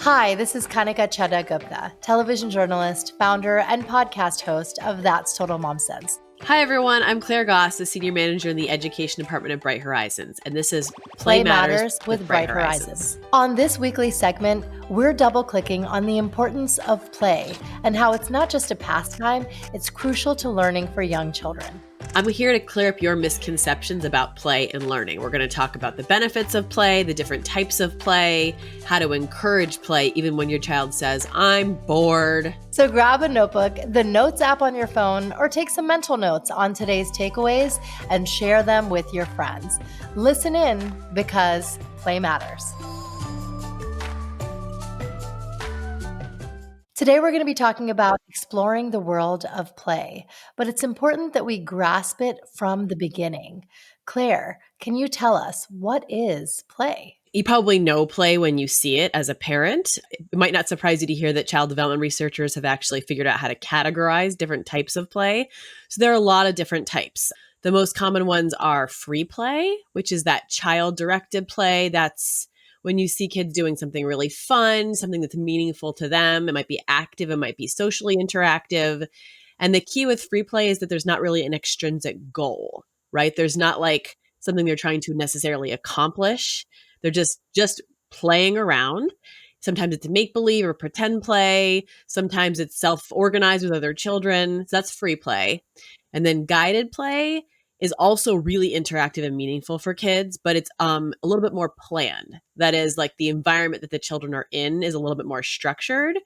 Hi, this is Kanika Chadda Gupta, television journalist, founder, and podcast host of That's Total Mom Sense. Hi, everyone. I'm Claire Goss, the Senior Manager in the Education Department at Bright Horizons, and this is Play Matters with Bright Horizons. On this weekly segment, we're double-clicking on the importance of play and how it's not just a pastime, it's crucial to learning for young children. I'm here to clear up your misconceptions about play and learning. We're going to talk about the benefits of play, the different types of play, how to encourage play even when your child says, I'm bored. So grab a notebook, the Notes app on your phone, or take some mental notes on today's takeaways and share them with your friends. Listen in because play matters. Today, we're going to be talking about exploring the world of play, but it's important that we grasp it from the beginning. Claire, can you tell us what is play? You probably know play when you see it as a parent. It might not surprise you to hear that child development researchers have actually figured out how to categorize different types of play. So there are a lot of different types. The most common ones are free play, which is that child-directed play. That's when you see kids doing something really fun, something that's meaningful to them. It might be active, it might be socially interactive. And the key with free play is that there's not really an extrinsic goal, right? There's not like something they're trying to necessarily accomplish. They're just playing around. Sometimes it's make-believe or pretend play. Sometimes it's self-organized with other children. So that's free play. And then guided play is also really interactive and meaningful for kids, but it's a little bit more planned. That is, like, the environment that the children are in is a little bit more structured,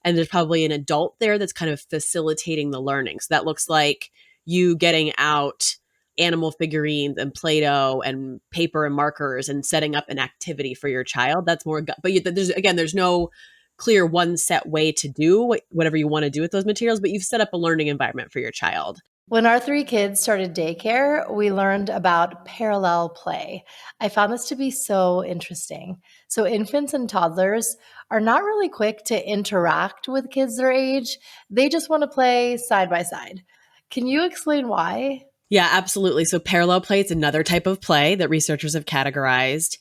and there's probably an adult there that's kind of facilitating the learning. So that looks like you getting out animal figurines and Play-Doh and paper and markers and setting up an activity for your child. That's more, but there's no clear one set way to do whatever you want to do with those materials, but you've set up a learning environment for your child. When our 3 kids started daycare, we learned about parallel play. I found this to be so interesting. So infants and toddlers are not really quick to interact with kids their age. They just want to play side by side. Can you explain why? Yeah, absolutely. So parallel play is another type of play that researchers have categorized.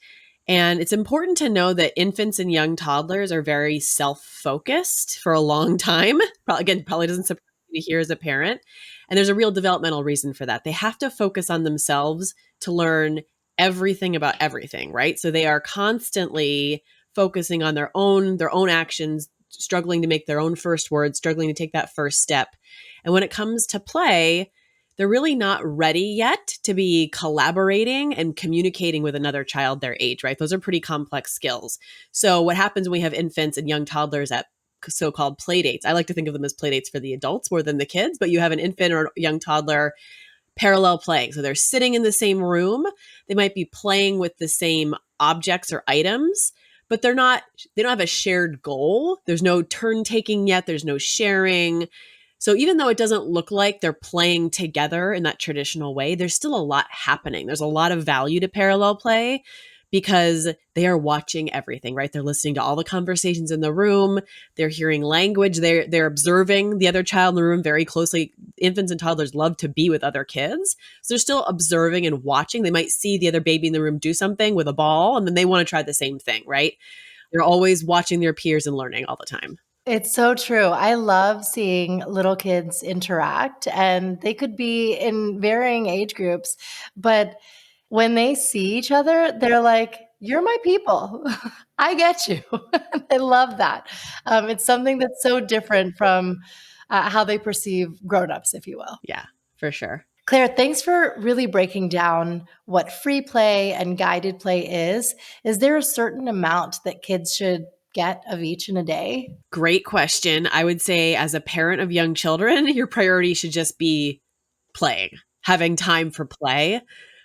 And it's important to know that infants and young toddlers are very self-focused for a long time. Probably doesn't surprise me to hear as a parent. And there's a real developmental reason for that. They have to focus on themselves to learn everything about everything, right? So they are constantly focusing on their own actions, struggling to make their own first words, struggling to take that first step. And when it comes to play, they're really not ready yet to be collaborating and communicating with another child their age, right? Those are pretty complex skills. So what happens when we have infants and young toddlers at so-called play dates? I like to think of them as play dates for the adults more than the kids, but you have an infant or young toddler parallel playing. So they're sitting in the same room. They might be playing with the same objects or items, but they don't have a shared goal. There's no turn taking yet. There's no sharing. So even though it doesn't look like they're playing together in that traditional way, there's still a lot happening. There's a lot of value to parallel play because they are watching everything, right? They're listening to all the conversations in the room. They're hearing language. They're observing the other child in the room very closely. Infants and toddlers love to be with other kids. So they're still observing and watching. They might see the other baby in the room do something with a ball, and then they want to try the same thing, right? They're always watching their peers and learning all the time. It's so true. I love seeing little kids interact, and they could be in varying age groups, but when they see each other, they're like, "You're my people. I get you." I love that. It's something that's so different from how they perceive grown-ups, if you will. Yeah, for sure. Claire, thanks for really breaking down what free play and guided play is. Is there a certain amount that kids should get of each in a day? Great question. I would say as a parent of young children, your priority should just be playing, having time for play,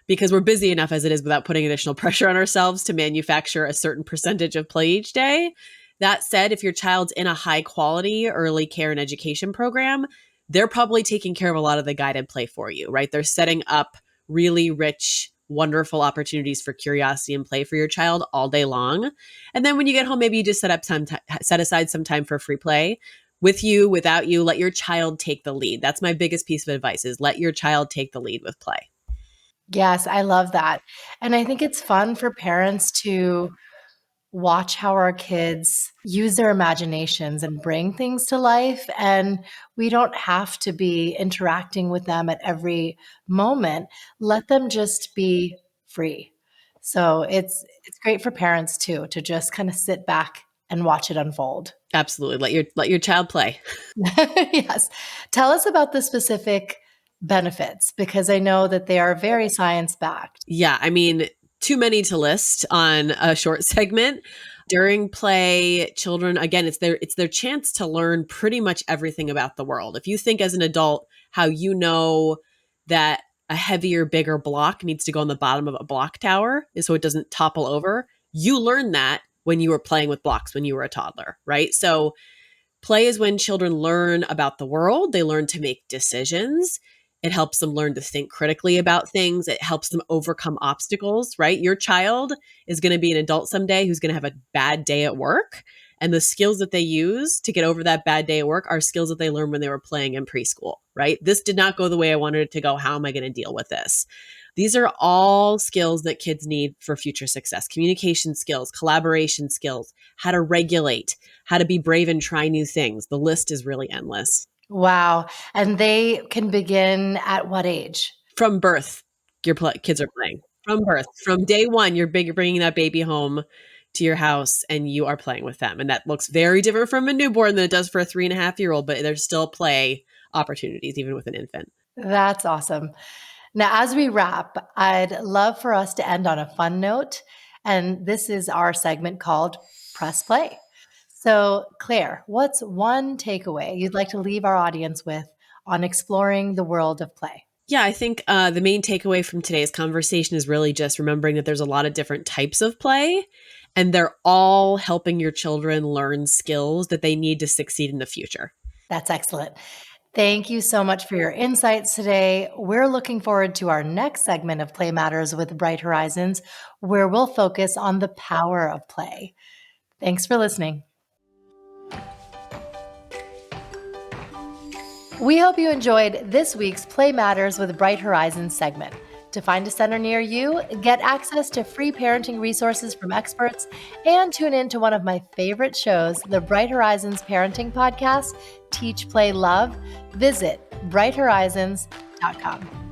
because we're busy enough as it is without putting additional pressure on ourselves to manufacture a certain percentage of play each day. That said, if your child's in a high quality early care and education program, they're probably taking care of a lot of the guided play for you, right? They're setting up really rich, wonderful opportunities for curiosity and play for your child all day long. And then when you get home, maybe you just set aside some time for free play with you, without you. Let your child take the lead. That's my biggest piece of advice, is let your child take the lead with play. Yes, I love that. And I think it's fun for parents to watch how our kids use their imaginations and bring things to life. And we don't have to be interacting with them at every moment. Let them just be free. So it's great for parents too to just kind of sit back and watch it unfold. Absolutely. Let your child play. Yes. Tell us about the specific benefits because I know that they are very science backed. Yeah, I mean, too many to list on a short segment. During play, children, again, it's their chance to learn pretty much everything about the world. If you think as an adult how you know that a heavier, bigger block needs to go on the bottom of a block tower so it doesn't topple over, you learned that when you were playing with blocks when you were a toddler, right? So play is when children learn about the world, they learn to make decisions. It helps them learn to think critically about things. It helps them overcome obstacles, right? Your child is going to be an adult someday who's going to have a bad day at work. And the skills that they use to get over that bad day at work are skills that they learned when they were playing in preschool, right? This did not go the way I wanted it to go. How am I going to deal with this? These are all skills that kids need for future success. Communication skills, collaboration skills, how to regulate, how to be brave and try new things. The list is really endless. Wow. And they can begin at what age? From birth, kids are playing. From birth, from day one, you're bringing that baby home to your house and you are playing with them. And that looks very different from a newborn than it does for a 3.5-year-old, but there's still play opportunities even with an infant. That's awesome. Now, as we wrap, I'd love for us to end on a fun note. And this is our segment called Press Play. So, Claire, what's one takeaway you'd like to leave our audience with on exploring the world of play? Yeah, I think the main takeaway from today's conversation is really just remembering that there's a lot of different types of play, and they're all helping your children learn skills that they need to succeed in the future. That's excellent. Thank you so much for your insights today. We're looking forward to our next segment of Play Matters with Bright Horizons, where we'll focus on the power of play. Thanks for listening. We hope you enjoyed this week's Play Matters with Bright Horizons segment. To find a center near you, get access to free parenting resources from experts, and tune in to one of my favorite shows, the Bright Horizons Parenting Podcast, Teach, Play, Love, visit brighthorizons.com.